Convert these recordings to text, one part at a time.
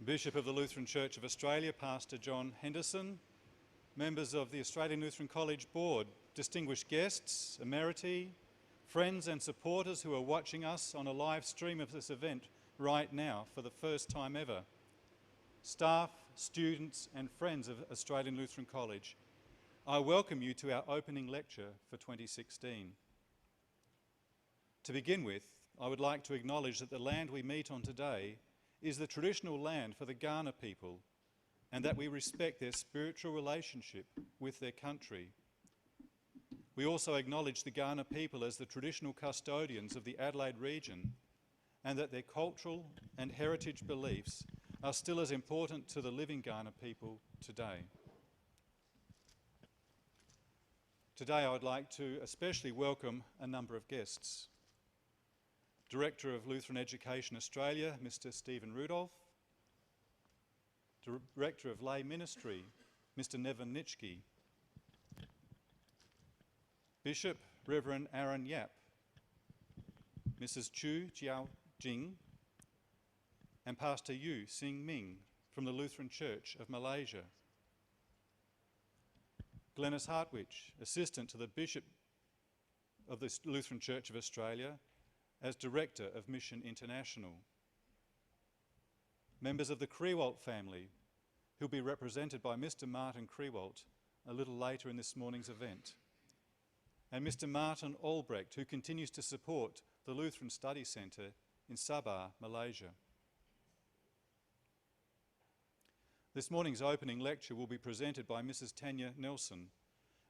Bishop of the Lutheran Church of Australia, Pastor John Henderson, members of the Australian Lutheran College Board, distinguished guests, emeriti, friends and supporters who are watching us on a live stream of this event right now for the first time ever, staff, students and friends of Australian Lutheran College, I welcome you to our opening lecture for 2016. To begin with, I would like to acknowledge that the land we meet on today is the traditional land for the Kaurna people, and that we respect their spiritual relationship with their country. We also acknowledge the Kaurna people as the traditional custodians of the Adelaide region, and that their cultural and heritage beliefs are still as important to the living Kaurna people today. Today I would like to especially welcome a number of guests. Director of Lutheran Education Australia, Mr. Stephen Rudolph. Director of Lay Ministry, Mr. Nevin Nitschke. Bishop, Reverend Aaron Yap. Mrs. Chu Jiao Jing. And Pastor Yu Sing Ming from the Lutheran Church of Malaysia. Glenys Hartwich, Assistant to the Bishop of the Lutheran Church of Australia, as Director of Mission International. Members of the Kriewalt family, who will be represented by Mr. Martin Kriewalt a little later in this morning's event. And Mr. Martin Albrecht, who continues to support the Lutheran Study Centre in Sabah, Malaysia. This morning's opening lecture will be presented by Mrs. Tania Nelson,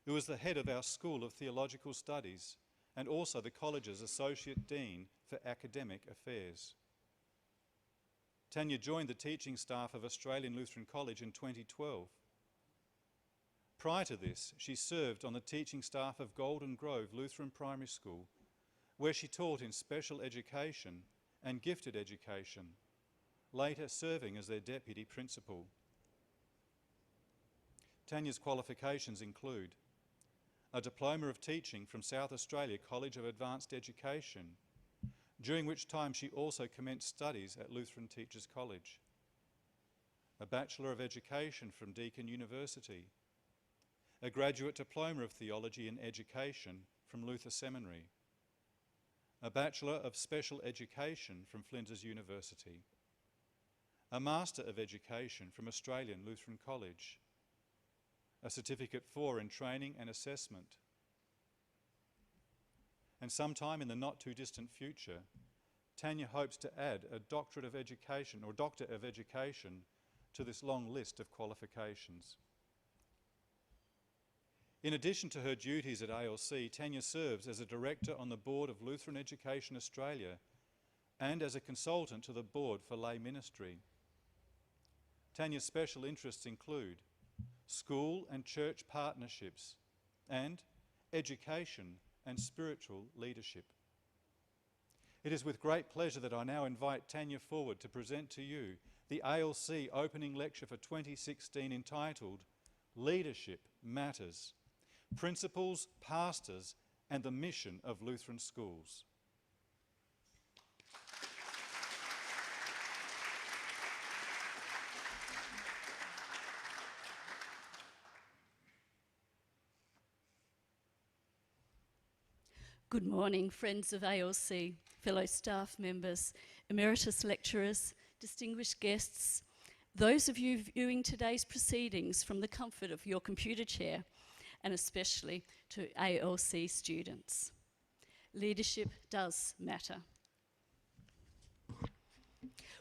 who is the head of our School of Theological Studies and also the college's Associate Dean for Academic Affairs. Tania joined the teaching staff of Australian Lutheran College in 2012. Prior to this, she served on the teaching staff of Golden Grove Lutheran Primary School, where she taught in special education and gifted education, later serving as their deputy principal. Tania's qualifications include a Diploma of Teaching from South Australia College of Advanced Education, during which time she also commenced studies at Lutheran Teachers College, a Bachelor of Education from Deakin University, a Graduate Diploma of Theology in Education from Luther Seminary, a Bachelor of Special Education from Flinders University, a Master of Education from Australian Lutheran College, a Certificate 4 in Training and Assessment, and sometime in the not too distant future, Tania hopes to add a Doctorate of Education or Doctor of Education to this long list of qualifications. In addition to her duties at ALC, Tania serves as a Director on the Board of Lutheran Education Australia and as a consultant to the Board for Lay Ministry. Tania's special interests include school and church partnerships and education and spiritual leadership. It is with great pleasure that I now invite Tania forward to present to you the ALC opening lecture for 2016 entitled Leadership Matters, Principals, Pastors and the Mission of Lutheran Schools. Good morning, friends of ALC, fellow staff members, emeritus lecturers, distinguished guests, those of you viewing today's proceedings from the comfort of your computer chair, and especially to ALC students. Leadership does matter.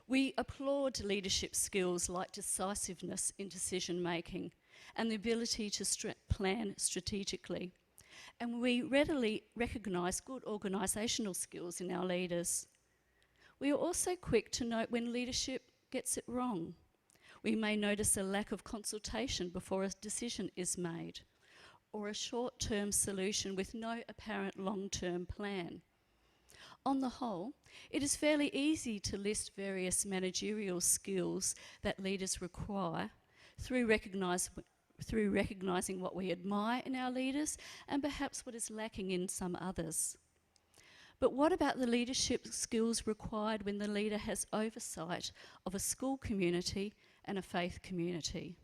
We applaud leadership skills like decisiveness in decision making and the ability to plan strategically. And we readily recognise good organisational skills in our leaders. We are also quick to note when leadership gets it wrong. We may notice a lack of consultation before a decision is made, or a short-term solution with no apparent long-term plan. On the whole, it is fairly easy to list various managerial skills that leaders require through recognising what we admire in our leaders and perhaps what is lacking in some others. But what about the leadership skills required when the leader has oversight of a school community and a faith community?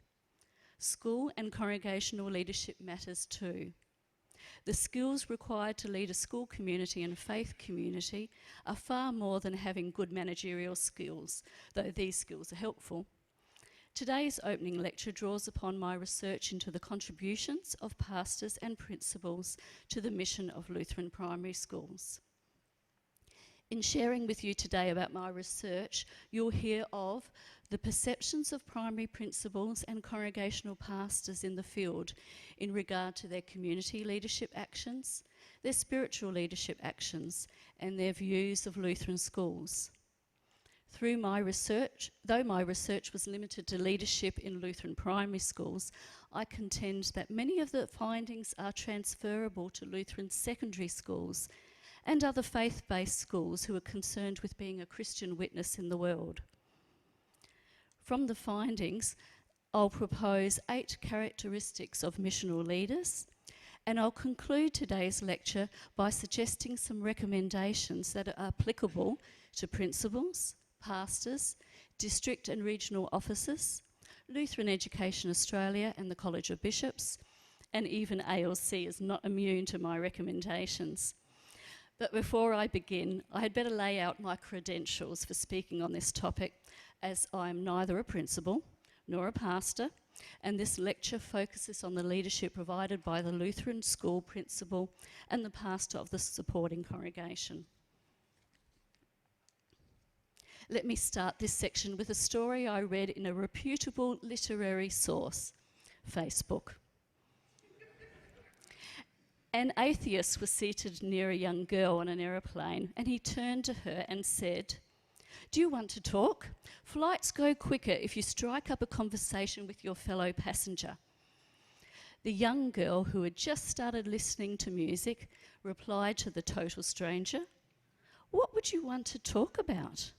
School and congregational leadership matters too. The skills required to lead a school community and a faith community are far more than having good managerial skills, though these skills are helpful. Today's opening lecture draws upon my research into the contributions of pastors and principals to the mission of Lutheran primary schools. In sharing with you today about my research, you'll hear of the perceptions of primary principals and congregational pastors in the field in regard to their community leadership actions, their spiritual leadership actions, and their views of Lutheran schools. Through my research, though my research was limited to leadership in Lutheran primary schools, I contend that many of the findings are transferable to Lutheran secondary schools and other faith-based schools who are concerned with being a Christian witness in the world. From the findings, I'll propose 8 characteristics of missional leaders, and I'll conclude today's lecture by suggesting some recommendations that are applicable to principals, pastors, district and regional officers, Lutheran Education Australia and the College of Bishops, and even ALC is not immune to my recommendations. But before I begin, I had better lay out my credentials for speaking on this topic, as I'm neither a principal nor a pastor, and this lecture focuses on the leadership provided by the Lutheran school principal and the pastor of the supporting congregation. Let me start this section with a story I read in a reputable literary source, Facebook. An atheist was seated near a young girl on an aeroplane, and he turned to her and said, "Do you want to talk? Flights go quicker if you strike up a conversation with your fellow passenger." The young girl, who had just started listening to music, replied to the total stranger, "What would you want to talk about?"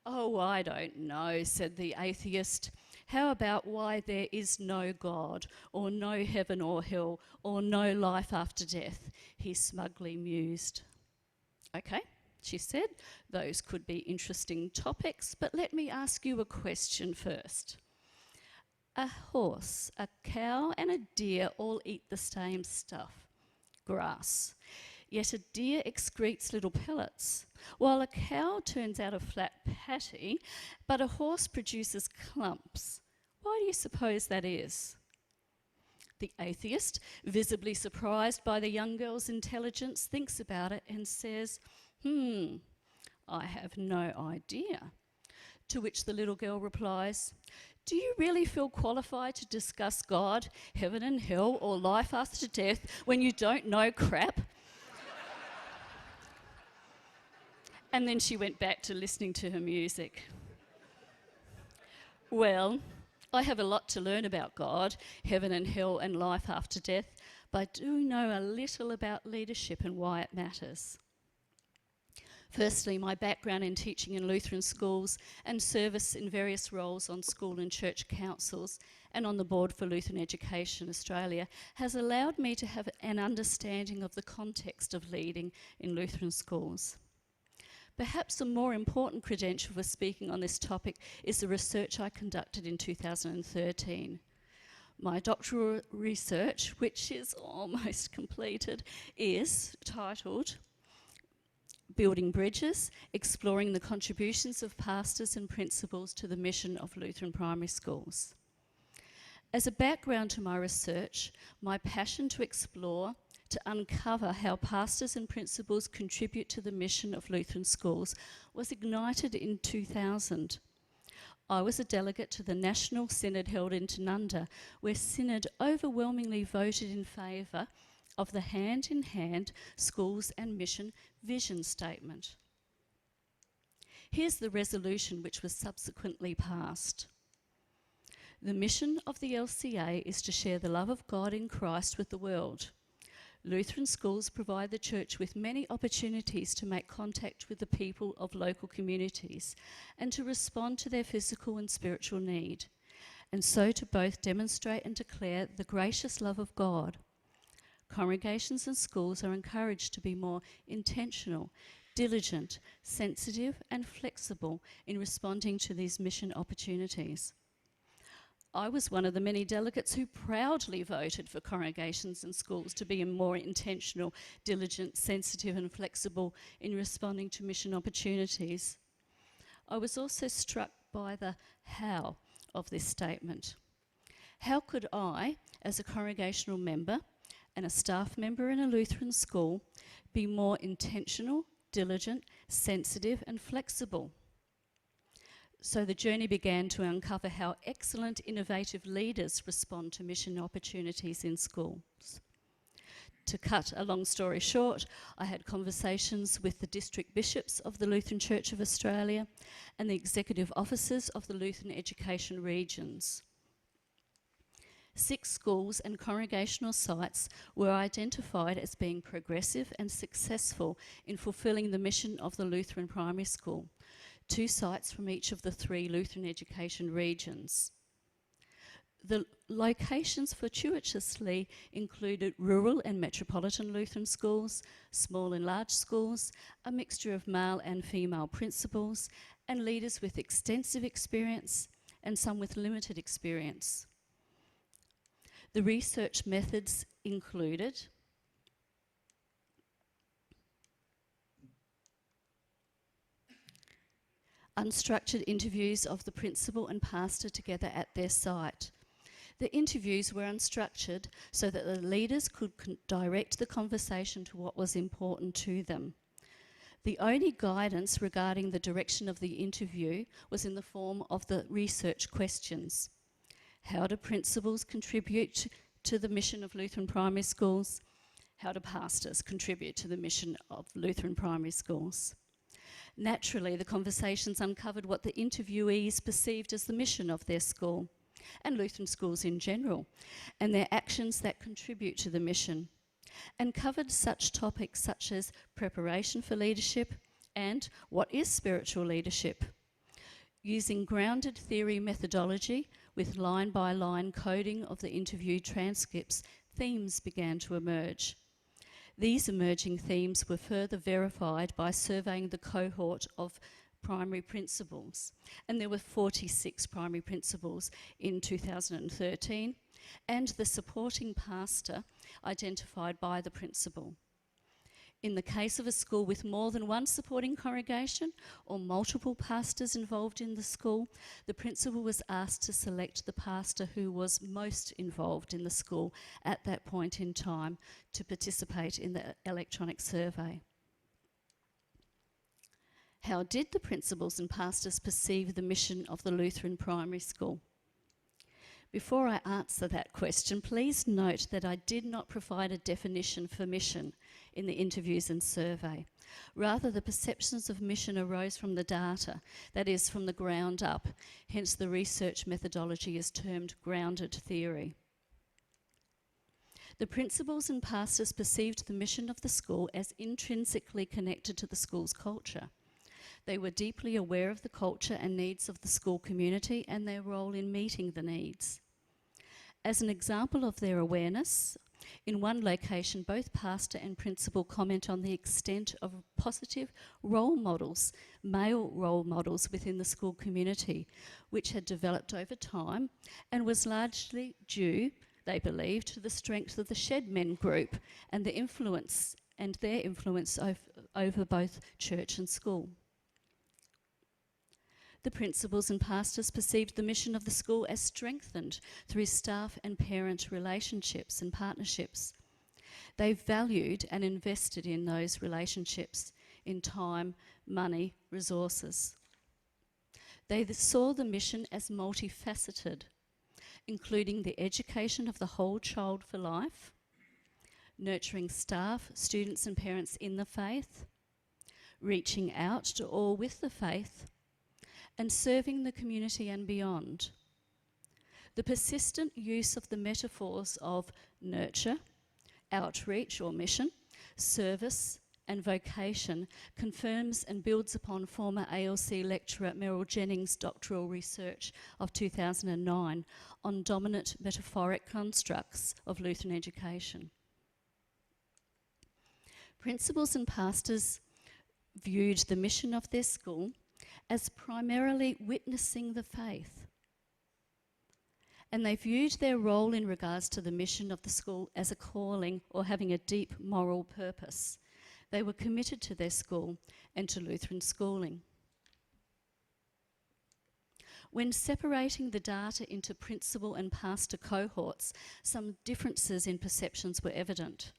"Oh, I don't know," said the atheist. "How about why there is no God, or no heaven or hell, or no life after death?" he smugly mused. "Okay," she said, "those could be interesting topics, but let me ask you a question first. A horse, a cow, and a deer all eat the same stuff, grass. Yet a deer excretes little pellets, while a cow turns out a flat patty, but a horse produces clumps. Why do you suppose that is?" The atheist, visibly surprised by the young girl's intelligence, thinks about it and says, "I have no idea." To which the little girl replies, "Do you really feel qualified to discuss God, heaven and hell, or life after death when you don't know crap?" And then she went back to listening to her music. Well, I have a lot to learn about God, heaven and hell, and life after death, but I do know a little about leadership and why it matters. Firstly, my background in teaching in Lutheran schools and service in various roles on school and church councils and on the board for Lutheran Education Australia has allowed me to have an understanding of the context of leading in Lutheran schools. Perhaps a more important credential for speaking on this topic is the research I conducted in 2013. My doctoral research, which is almost completed, is titled "Building Bridges, Exploring the Contributions of Pastors and Principals to the Mission of Lutheran Primary Schools." As a background to my research, my passion to explore, to uncover how pastors and principals contribute to the mission of Lutheran schools was ignited in 2000. I was a delegate to the National Synod held in Tanunda, where Synod overwhelmingly voted in favour of the hand-in-hand schools and mission vision statement. Here's the resolution which was subsequently passed. The mission of the LCA is to share the love of God in Christ with the world. Lutheran schools provide the church with many opportunities to make contact with the people of local communities and to respond to their physical and spiritual need, and so to both demonstrate and declare the gracious love of God. congregations and schools are encouraged to be more intentional, diligent, sensitive and flexible in responding to these mission opportunities. I was one of the many delegates who proudly voted for congregations and schools to be more intentional, diligent, sensitive and flexible in responding to mission opportunities. I was also struck by the how of this statement. How could I, as a congregational member and a staff member in a Lutheran school, be more intentional, diligent, sensitive and flexible? So the journey began to uncover how excellent, innovative leaders respond to mission opportunities in schools. To cut a long story short, I had conversations with the district bishops of the Lutheran Church of Australia and the executive officers of the Lutheran education regions. 6 schools and congregational sites were identified as being progressive and successful in fulfilling the mission of the Lutheran primary school. 2 sites from each of the 3 Lutheran education regions. The locations fortuitously included rural and metropolitan Lutheran schools, small and large schools, a mixture of male and female principals, and leaders with extensive experience and some with limited experience. The research methods included unstructured interviews of the principal and pastor together at their site. The interviews were unstructured so that the leaders could direct the conversation to what was important to them. The only guidance regarding the direction of the interview was in the form of the research questions. How do principals contribute to the mission of Lutheran primary schools? How do pastors contribute to the mission of Lutheran primary schools? Naturally, the conversations uncovered what the interviewees perceived as the mission of their school and Lutheran schools in general, and their actions that contribute to the mission, and covered such topics such as preparation for leadership and what is spiritual leadership. Using grounded theory methodology with line-by-line coding of the interview transcripts, themes began to emerge. These emerging themes were further verified by surveying the cohort of primary principals, and there were 46 primary principals in 2013, and the supporting pastor identified by the principal. In the case of a school with more than one supporting congregation or multiple pastors involved in the school, the principal was asked to select the pastor who was most involved in the school at that point in time to participate in the electronic survey. How did the principals and pastors perceive the mission of the Lutheran primary school? Before I answer that question, please note that I did not provide a definition for mission in the interviews and survey. Rather, the perceptions of mission arose from the data, that is, from the ground up. Hence, the research methodology is termed grounded theory. The principals and pastors perceived the mission of the school as intrinsically connected to the school's culture. They were deeply aware of the culture and needs of the school community and their role in meeting the needs. As an example of their awareness, in one location, both pastor and principal comment on the extent of positive role models, male role models within the school community, which had developed over time and was largely due, they believed, to the strength of the Shed Men group and their influence over both church and school. The principals and pastors perceived the mission of the school as strengthened through staff and parent relationships and partnerships. They valued and invested in those relationships in time, money, resources. They saw the mission as multifaceted, including the education of the whole child for life, nurturing staff, students and parents in the faith, reaching out to all with the faith, and serving the community and beyond. The persistent use of the metaphors of nurture, outreach or mission, service and vocation confirms and builds upon former ALC lecturer Merrill Jennings' doctoral research of 2009 on dominant metaphoric constructs of Lutheran education. Principals and pastors viewed the mission of their school as primarily witnessing the faith. And they viewed their role in regards to the mission of the school as a calling or having a deep moral purpose. They were committed to their school and to Lutheran schooling. When separating the data into principal and pastor cohorts, some differences in perceptions were evident.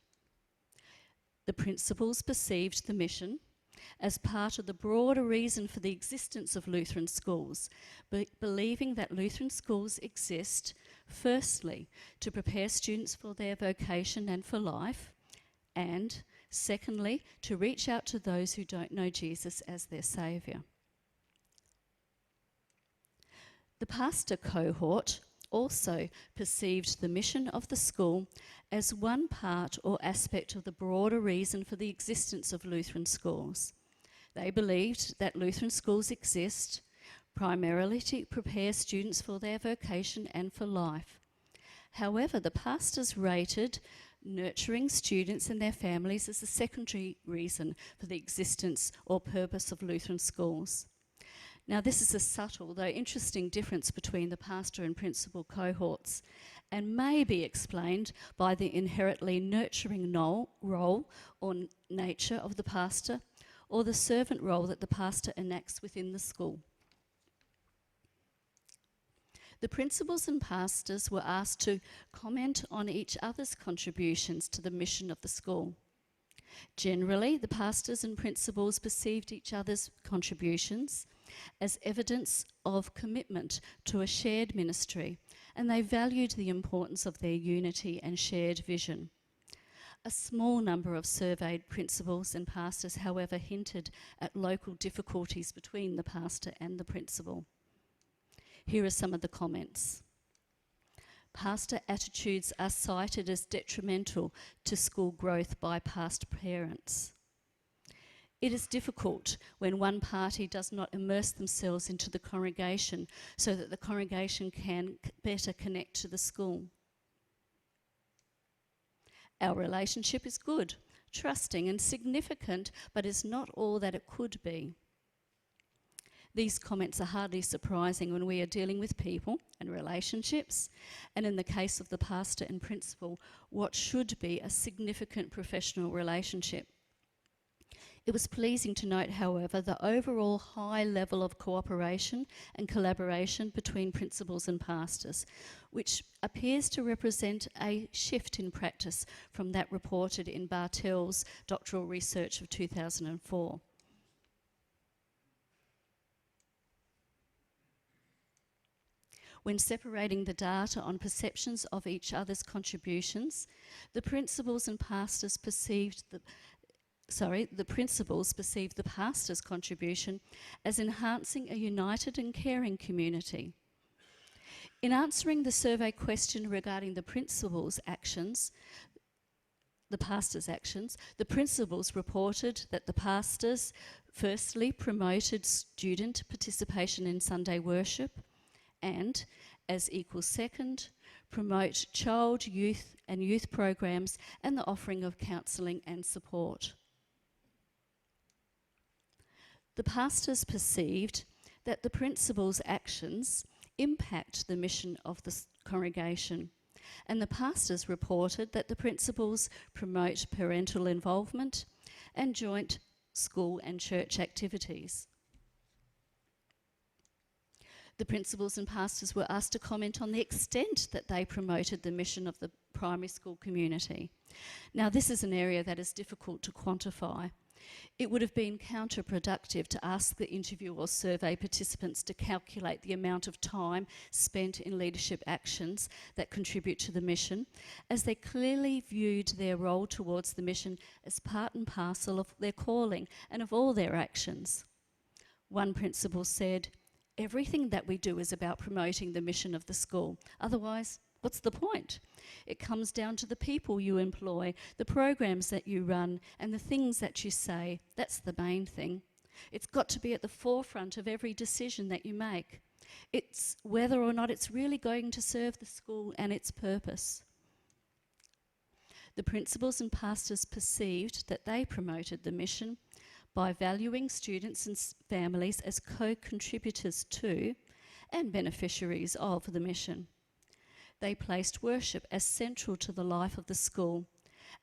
The principals perceived the mission as part of the broader reason for the existence of Lutheran schools, believing that Lutheran schools exist, firstly, to prepare students for their vocation and for life, and secondly, to reach out to those who don't know Jesus as their saviour. The pastor cohort also perceived the mission of the school as one part or aspect of the broader reason for the existence of Lutheran schools. They believed that Lutheran schools exist primarily to prepare students for their vocation and for life. However, the pastors rated nurturing students and their families as a secondary reason for the existence or purpose of Lutheran schools. Now, this is a subtle, though interesting, difference between the pastor and principal cohorts, and may be explained by the inherently nurturing role or nature of the pastor, or the servant role that the pastor enacts within the school. The principals and pastors were asked to comment on each other's contributions to the mission of the school. Generally, the pastors and principals perceived each other's contributions as evidence of commitment to a shared ministry, and they valued the importance of their unity and shared vision. A small number of surveyed principals and pastors, however, hinted at local difficulties between the pastor and the principal. Here are some of the comments. Pastor attitudes are cited as detrimental to school growth by past parents. It is difficult when one party does not immerse themselves into the congregation so that the congregation can better connect to the school. Our relationship is good, trusting and significant, but is not all that it could be. These comments are hardly surprising when we are dealing with people and relationships, and in the case of the pastor and principal, what should be a significant professional relationship. It was pleasing to note, however, the overall high level of cooperation and collaboration between principals and pastors, which appears to represent a shift in practice from that reported in Bartel's doctoral research of 2004. When separating the data on perceptions of each other's contributions, the principals perceived the pastor's contribution as enhancing a united and caring community. In answering the survey question regarding the principal's actions, the pastor's actions, the principals reported that the pastors firstly promoted student participation in Sunday worship and, as equal second, promote child, youth and youth programs and the offering of counselling and support. The pastors perceived that the principal's actions impact the mission of the congregation, and the pastors reported that the principals promote parental involvement and joint school and church activities. The principals and pastors were asked to comment on the extent that they promoted the mission of the primary school community. Now, this is an area that is difficult to quantify. It would have been counterproductive to ask the interview or survey participants to calculate the amount of time spent in leadership actions that contribute to the mission, as they clearly viewed their role towards the mission as part and parcel of their calling and of all their actions. One principal said, "Everything that we do is about promoting the mission of the school. Otherwise, what's the point? It comes down to the people you employ, the programs that you run, and the things that you say. That's the main thing. It's got to be at the forefront of every decision that you make. It's whether or not it's really going to serve the school and its purpose." The principals and pastors perceived that they promoted the mission by valuing students and families as co-contributors to and beneficiaries of the mission. They placed worship as central to the life of the school,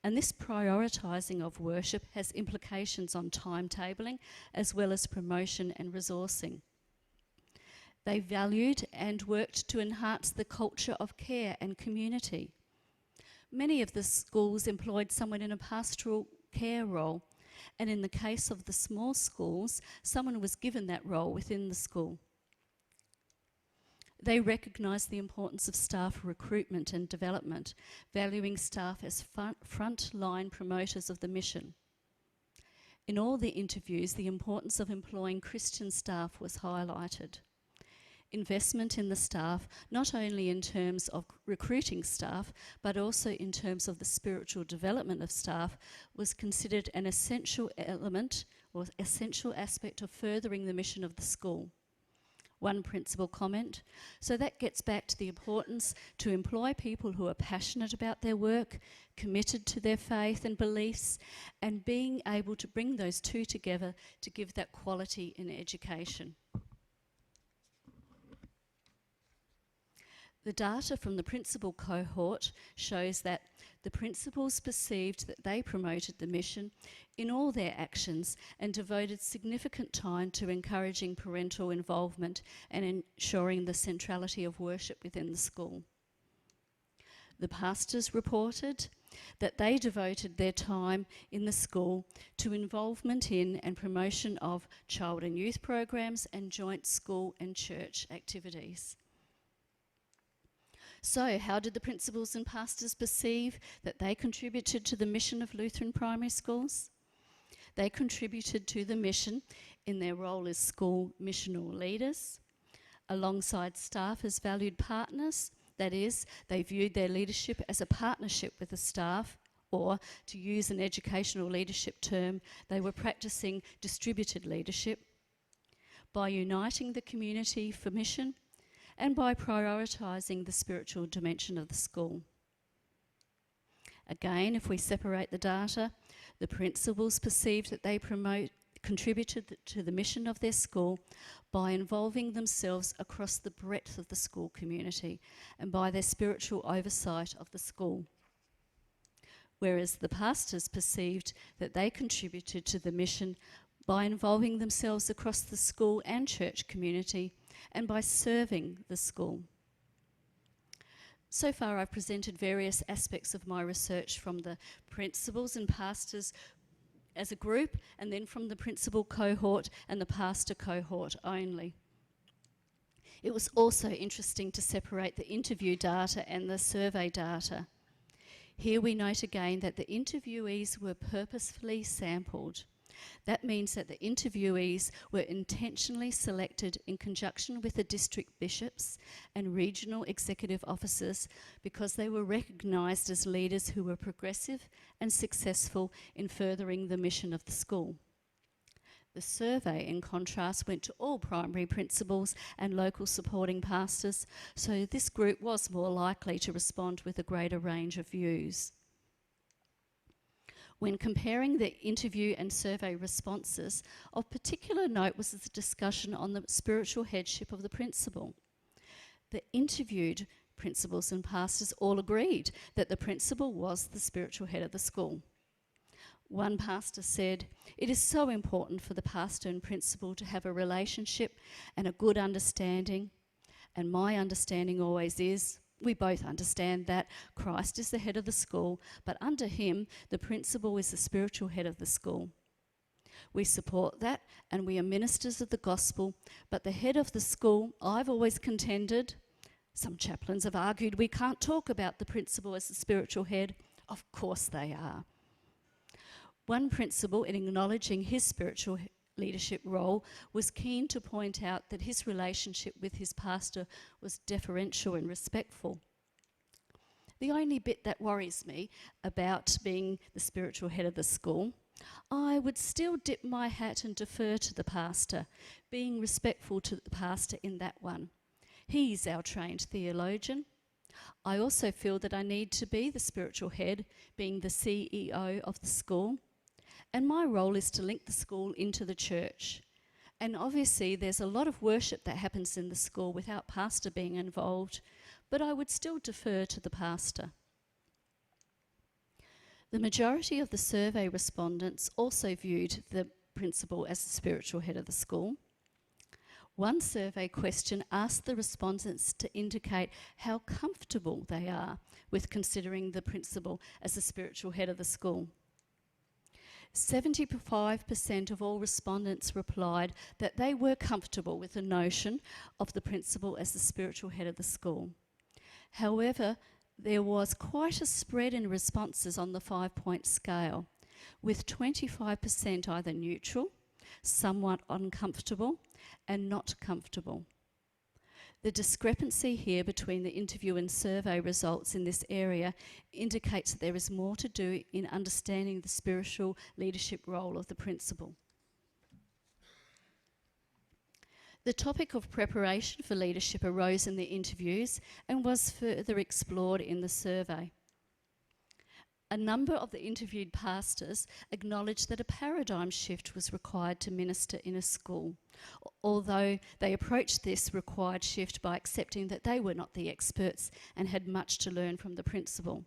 and this prioritising of worship has implications on timetabling as well as promotion and resourcing. They valued and worked to enhance the culture of care and community. Many of the schools employed someone in a pastoral care role, and in the case of the small schools, someone was given that role within the school. They recognised the importance of staff recruitment and development, valuing staff as front-line promoters of the mission. In all the interviews, the importance of employing Christian staff was highlighted. Investment in the staff, not only in terms of recruiting staff, but also in terms of the spiritual development of staff, was considered an essential element or essential aspect of furthering the mission of the school. One principal comment, so that gets back to the importance to employ people who are passionate about their work, committed to their faith and beliefs, and being able to bring those two together to give that quality in education. The data from the principal cohort shows that the principals perceived that they promoted the mission in all their actions and devoted significant time to encouraging parental involvement and ensuring the centrality of worship within the school. The pastors reported that they devoted their time in the school to involvement in and promotion of child and youth programs and joint school and church activities. So, how did the principals and pastors perceive that they contributed to the mission of Lutheran primary schools? They contributed to the mission in their role as school missional leaders, alongside staff as valued partners. That is, they viewed their leadership as a partnership with the staff, or, to use an educational leadership term, they were practicing distributed leadership. By uniting the community for mission, and by prioritising the spiritual dimension of the school. Again, if we separate the data, the principals perceived that they contributed to the mission of their school by involving themselves across the breadth of the school community and by their spiritual oversight of the school. Whereas the pastors perceived that they contributed to the mission by involving themselves across the school and church community and by serving the school. So far I've presented various aspects of my research from the principals and pastors as a group, and then from the principal cohort and the pastor cohort only. It was also interesting to separate the interview data and the survey data. Here we note again that the interviewees were purposefully sampled. That means that the interviewees were intentionally selected in conjunction with the district bishops and regional executive officers because they were recognised as leaders who were progressive and successful in furthering the mission of the school. The survey, in contrast, went to all primary principals and local supporting pastors, so this group was more likely to respond with a greater range of views. When comparing the interview and survey responses, of particular note was the discussion on the spiritual headship of the principal. The interviewed principals and pastors all agreed that the principal was the spiritual head of the school. One pastor said, "It is so important for the pastor and principal to have a relationship and a good understanding, and my understanding always is, we both understand that Christ is the head of the school, but under him, the principal is the spiritual head of the school. We support that, and we are ministers of the gospel, but the head of the school, I've always contended, some chaplains have argued we can't talk about the principal as the spiritual head. Of course they are." One principal, in acknowledging his spiritual leadership role, was keen to point out that his relationship with his pastor was deferential and respectful. The only bit that worries me about being the spiritual head of the school, I would still dip my hat and defer to the pastor, being respectful to the pastor in that one. He's our trained theologian. I also feel that I need to be the spiritual head, being the CEO of the school, and my role is to link the school into the church. And obviously there's a lot of worship that happens in the school without pastor being involved, but I would still defer to the pastor. The majority of the survey respondents also viewed the principal as the spiritual head of the school. One survey question asked the respondents to indicate how comfortable they are with considering the principal as the spiritual head of the school. 75% of all respondents replied that they were comfortable with the notion of the principal as the spiritual head of the school. However, there was quite a spread in responses on the 5-point scale, with 25% either neutral, somewhat uncomfortable, and not comfortable. The discrepancy here between the interview and survey results in this area indicates that there is more to do in understanding the spiritual leadership role of the principal. The topic of preparation for leadership arose in the interviews and was further explored in the survey. A number of the interviewed pastors acknowledged that a paradigm shift was required to minister in a school, although they approached this required shift by accepting that they were not the experts and had much to learn from the principal.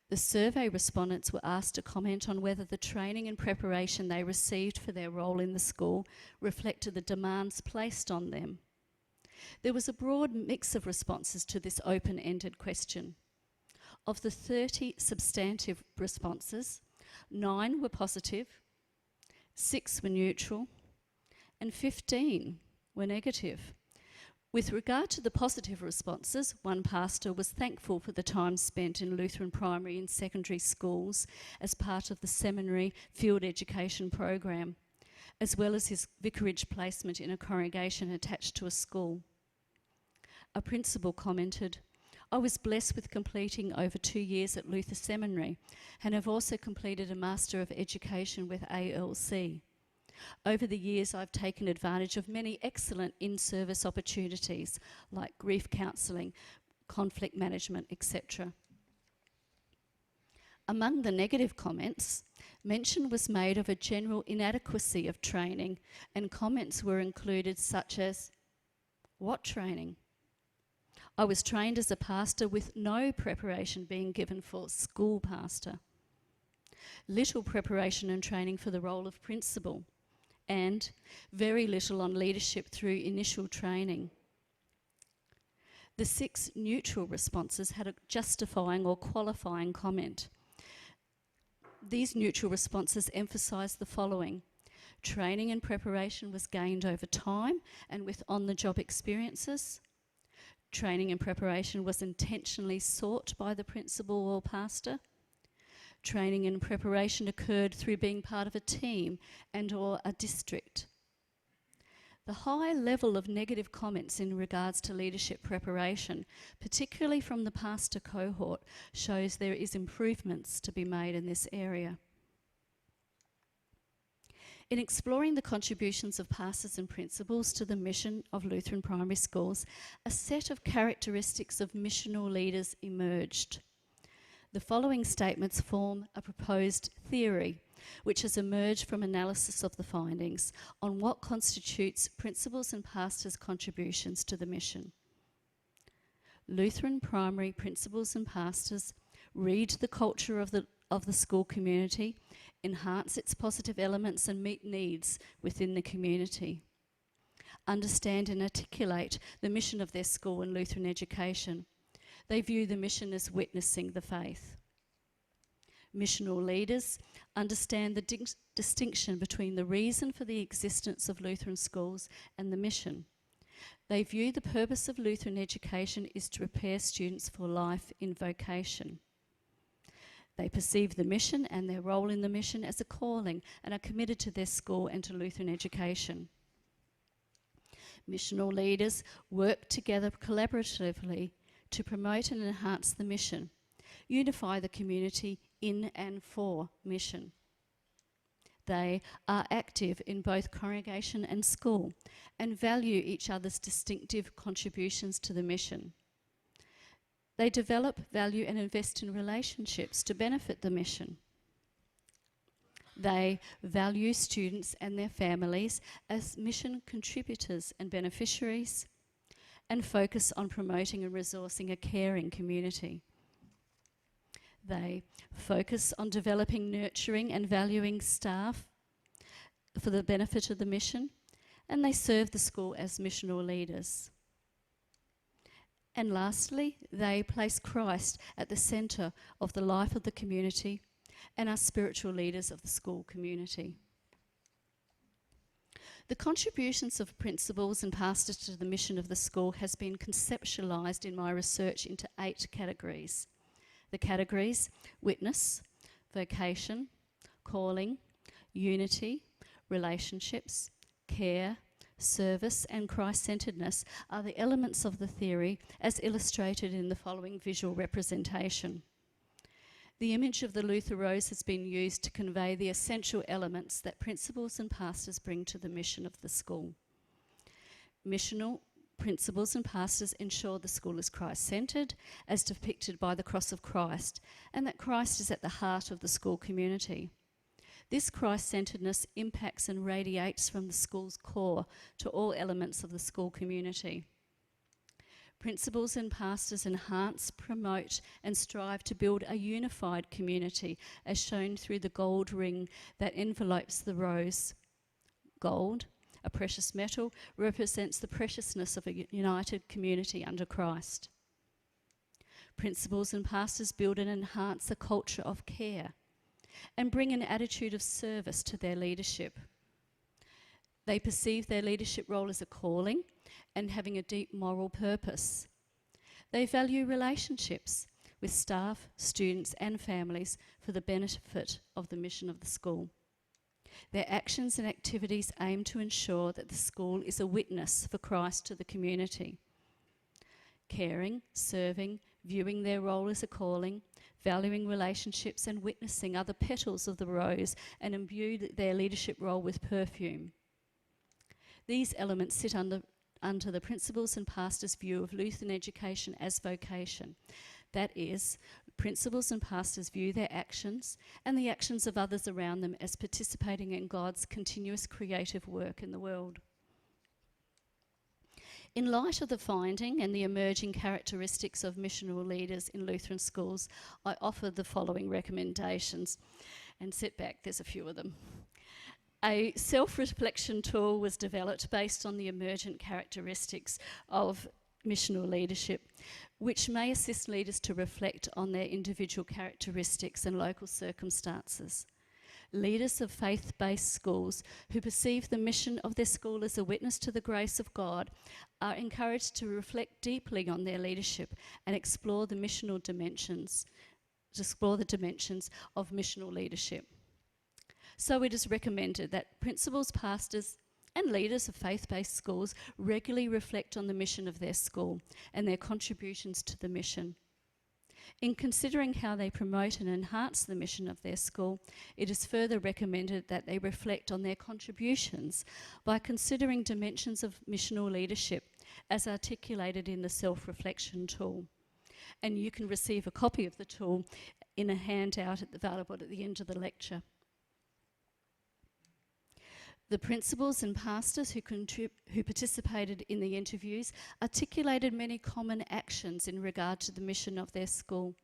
The survey respondents were asked to comment on whether the training and preparation they received for their role in the school reflected the demands placed on them. There was a broad mix of responses to this open-ended question. Of the 30 substantive responses, 9 were positive, 6 were neutral, and 15 were negative. With regard to the positive responses, one pastor was thankful for the time spent in Lutheran primary and secondary schools as part of the seminary field education program, as well as his vicarage placement in a congregation attached to a school. A principal commented, "I was blessed with completing over 2 years at Luther Seminary and have also completed a Master of Education with ALC. Over the years, I've taken advantage of many excellent in-service opportunities like grief counselling, conflict management, etc." Among the negative comments, mention was made of a general inadequacy of training, and comments were included such as, "What training? I was trained as a pastor with no preparation being given for school pastor. Little preparation and training for the role of principal, and very little on leadership through initial training." The 6 neutral responses had a justifying or qualifying comment. These neutral responses emphasised the following: training and preparation was gained over time and with on-the-job experiences. Training and preparation was intentionally sought by the principal or pastor. Training and preparation occurred through being part of a team and or a district. The high level of negative comments in regards to leadership preparation, particularly from the pastor cohort, shows there is improvements to be made in this area. In exploring the contributions of pastors and principals to the mission of Lutheran primary schools, a set of characteristics of missional leaders emerged. The following statements form a proposed theory, which has emerged from analysis of the findings on what constitutes principals and pastors' contributions to the mission. Lutheran primary principals and pastors read the culture of the school community, enhance its positive elements and meet needs within the community. Understand and articulate the mission of their school and Lutheran education. They view the mission as witnessing the faith. Missional leaders understand the distinction between the reason for the existence of Lutheran schools and the mission. They view the purpose of Lutheran education is to prepare students for life in vocation. They perceive the mission and their role in the mission as a calling and are committed to their school and to Lutheran education. Missional leaders work together collaboratively to promote and enhance the mission, unify the community in and for mission. They are active in both congregation and school and value each other's distinctive contributions to the mission. They develop, value and invest in relationships to benefit the mission. They value students and their families as mission contributors and beneficiaries, and focus on promoting and resourcing a caring community. They focus on developing, nurturing and valuing staff for the benefit of the mission, and they serve the school as missional leaders. And lastly, they place Christ at the centre of the life of the community and are spiritual leaders of the school community. The contributions of principals and pastors to the mission of the school has been conceptualised in my research into 8 categories. The categories: witness, vocation, calling, unity, relationships, care, service and Christ-centeredness are the elements of the theory as illustrated in the following visual representation. The image of the Luther rose has been used to convey the essential elements that principals and pastors bring to the mission of the school. Missional principals and pastors ensure the school is Christ-centred, as depicted by the cross of Christ, and that Christ is at the heart of the school community. This Christ-centredness impacts and radiates from the school's core to all elements of the school community. Principals and pastors enhance, promote and strive to build a unified community, as shown through the gold ring that envelopes the rose. Gold, a precious metal, represents the preciousness of a united community under Christ. Principals and pastors build and enhance a culture of care and bring an attitude of service to their leadership. They perceive their leadership role as a calling and having a deep moral purpose. They value relationships with staff, students and families for the benefit of the mission of the school. Their actions and activities aim to ensure that the school is a witness for Christ to the community. Caring, serving, viewing their role as a calling, valuing relationships and witnessing are the petals of the rose and imbue their leadership role with perfume. These elements sit under the principals and pastors' view of Lutheran education as vocation. That is, principals and pastors view their actions and the actions of others around them as participating in God's continuous creative work in the world. In light of the finding and the emerging characteristics of missional leaders in Lutheran schools, I offer the following recommendations. And sit back, there's a few of them. A self-reflection tool was developed based on the emergent characteristics of missional leadership, which may assist leaders to reflect on their individual characteristics and local circumstances. Leaders of faith-based schools who perceive the mission of their school as a witness to the grace of God are encouraged to reflect deeply on their leadership and explore the dimensions of missional leadership. So it is recommended that principals, pastors and leaders of faith-based schools regularly reflect on the mission of their school and their contributions to the mission. In considering how they promote and enhance the mission of their school, it is further recommended that they reflect on their contributions by considering dimensions of missional leadership as articulated in the self-reflection tool. And you can receive a copy of the tool in a handout available at the end of the lecture. The principals and pastors who participated in the interviews articulated many common actions in regard to the mission of their school.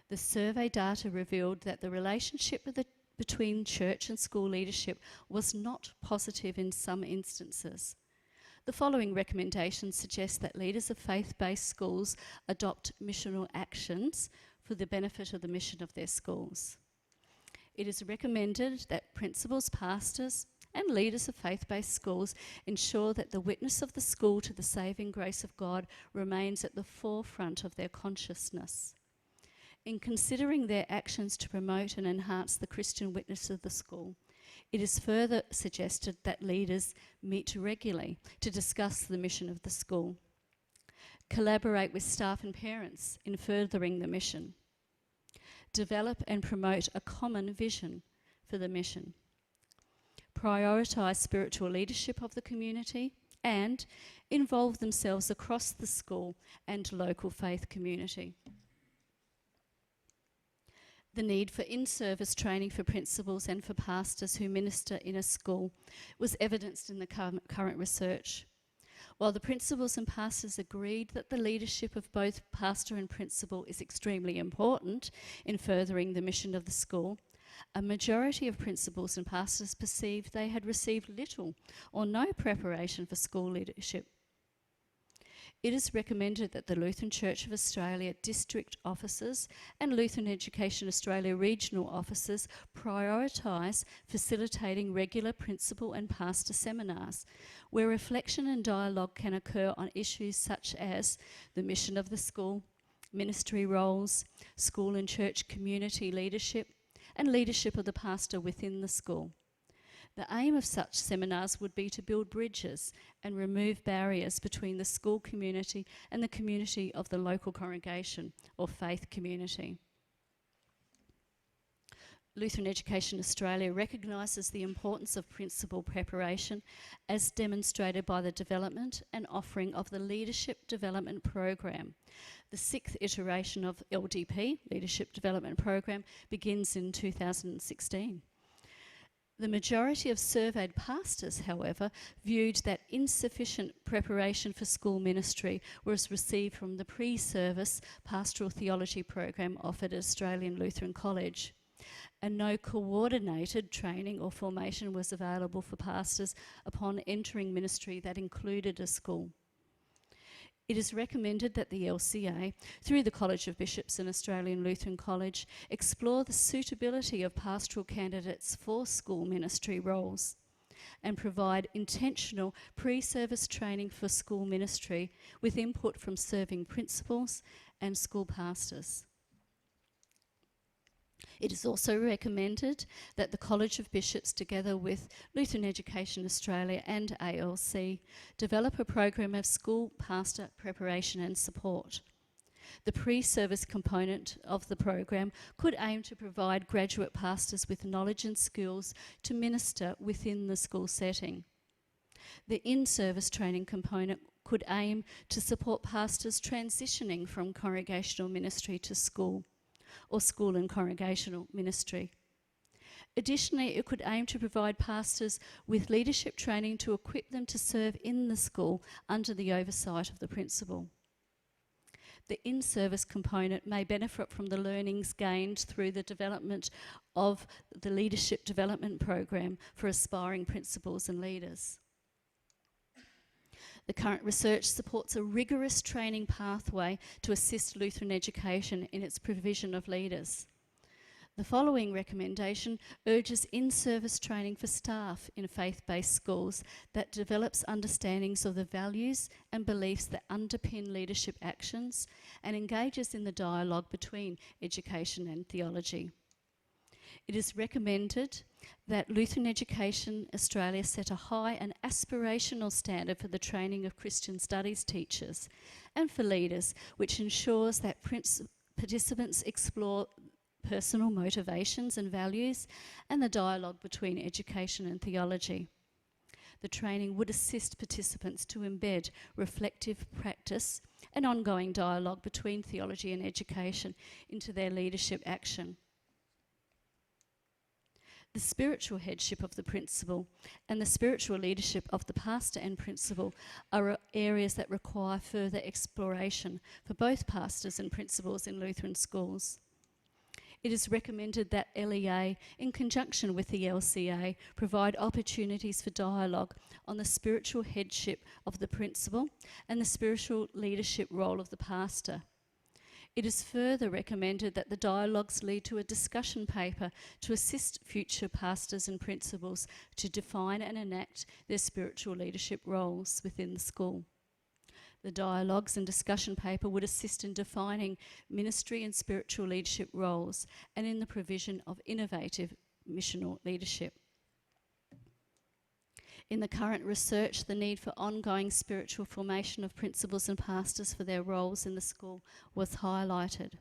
The survey data revealed that the relationship between church and school leadership was not positive in some instances. The following recommendations suggest that leaders of faith-based schools adopt missional actions for the benefit of the mission of their schools. It is recommended that principals, pastors, and leaders of faith-based schools ensure that the witness of the school to the saving grace of God remains at the forefront of their consciousness. In considering their actions to promote and enhance the Christian witness of the school, it is further suggested that leaders meet regularly to discuss the mission of the school, collaborate with staff and parents in furthering the mission, develop and promote a common vision for the mission, prioritise spiritual leadership of the community and involve themselves across the school and local faith community. The need for in-service training for principals and for pastors who minister in a school was evidenced in the current research. While the principals and pastors agreed that the leadership of both pastor and principal is extremely important in furthering the mission of the school, a majority of principals and pastors perceived they had received little or no preparation for school leadership. It is recommended that the Lutheran Church of Australia district officers and Lutheran Education Australia regional officers prioritise facilitating regular principal and pastor seminars, where reflection and dialogue can occur on issues such as the mission of the school, ministry roles, school and church community leadership, and leadership of the pastor within the school. The aim of such seminars would be to build bridges and remove barriers between the school community and the community of the local congregation or faith community. Lutheran Education Australia recognises the importance of principal preparation as demonstrated by the development and offering of the Leadership Development Program. The 6th iteration of LDP, Leadership Development Program, begins in 2016. The majority of surveyed pastors, however, viewed that insufficient preparation for school ministry was received from the pre-service pastoral theology program offered at Australian Lutheran College, and no coordinated training or formation was available for pastors upon entering ministry that included a school. It is recommended that the LCA, through the College of Bishops and Australian Lutheran College, explore the suitability of pastoral candidates for school ministry roles and provide intentional pre-service training for school ministry with input from serving principals and school pastors. It is also recommended that the College of Bishops, together with Lutheran Education Australia and ALC, develop a program of school pastor preparation and support. The pre-service component of the program could aim to provide graduate pastors with knowledge and skills to minister within the school setting. The in-service training component could aim to support pastors transitioning from congregational ministry to school, or school and congregational ministry. Additionally, it could aim to provide pastors with leadership training to equip them to serve in the school under the oversight of the principal. The in-service component may benefit from the learnings gained through the development of the Leadership Development Program for aspiring principals and leaders. The current research supports a rigorous training pathway to assist Lutheran education in its provision of leaders. The following recommendation urges in-service training for staff in faith-based schools that develops understandings of the values and beliefs that underpin leadership actions and engages in the dialogue between education and theology. It is recommended that Lutheran Education Australia set a high and aspirational standard for the training of Christian studies teachers and for leaders, which ensures that participants explore personal motivations and values and the dialogue between education and theology. The training would assist participants to embed reflective practice and ongoing dialogue between theology and education into their leadership action. The spiritual headship of the principal and the spiritual leadership of the pastor and principal are areas that require further exploration for both pastors and principals in Lutheran schools. It is recommended that LEA, in conjunction with the LCA, provide opportunities for dialogue on the spiritual headship of the principal and the spiritual leadership role of the pastor. It is further recommended that the dialogues lead to a discussion paper to assist future pastors and principals to define and enact their spiritual leadership roles within the school. The dialogues and discussion paper would assist in defining ministry and spiritual leadership roles and in the provision of innovative missional leadership. In the current research, the need for ongoing spiritual formation of principals and pastors for their roles in the school was highlighted.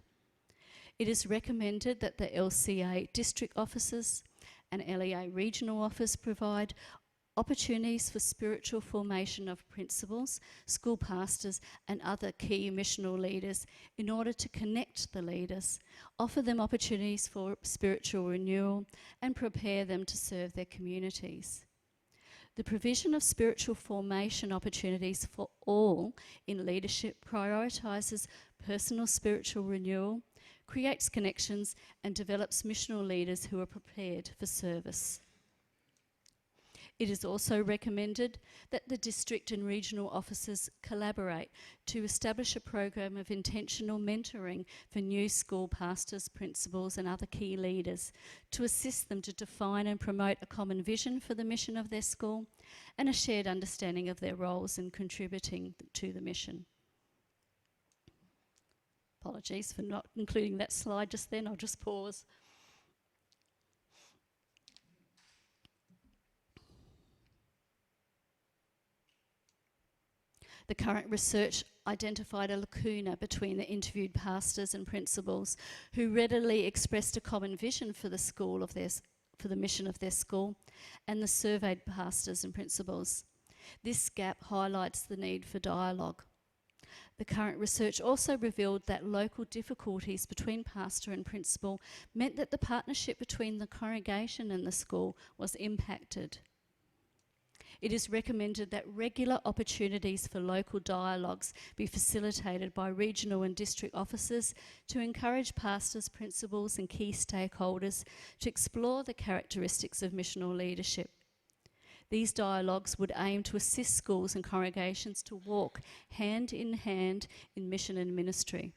It is recommended that the LCA district officers and LEA regional office provide opportunities for spiritual formation of principals, school pastors and other key missional leaders in order to connect the leaders, offer them opportunities for spiritual renewal and prepare them to serve their communities. The provision of spiritual formation opportunities for all in leadership prioritises personal spiritual renewal, creates connections and develops missional leaders who are prepared for service. It is also recommended that the district and regional officers collaborate to establish a program of intentional mentoring for new school pastors, principals and other key leaders to assist them to define and promote a common vision for the mission of their school and a shared understanding of their roles in contributing to the mission. Apologies for not including that slide just then, I'll just pause. The current research identified a lacuna between the interviewed pastors and principals who readily expressed a common vision for the school of for the mission of their school and the surveyed pastors and principals. This gap highlights the need for dialogue. The current research also revealed that local difficulties between pastor and principal meant that the partnership between the congregation and the school was impacted. It is recommended that regular opportunities for local dialogues be facilitated by regional and district officers to encourage pastors, principals and key stakeholders to explore the characteristics of missional leadership. These dialogues would aim to assist schools and congregations to walk hand in mission and ministry.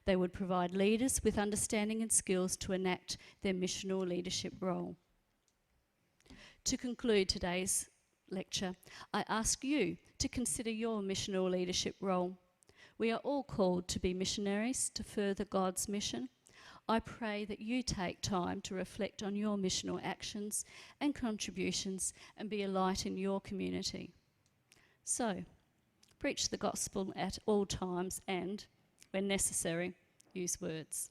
They would provide leaders with understanding and skills to enact their missional leadership role. To conclude today's lecture, I ask you to consider your missional leadership role. We are all called to be missionaries to further God's mission. I pray that you take time to reflect on your missional actions and contributions and be a light in your community. So, preach the gospel at all times and, when necessary, use words.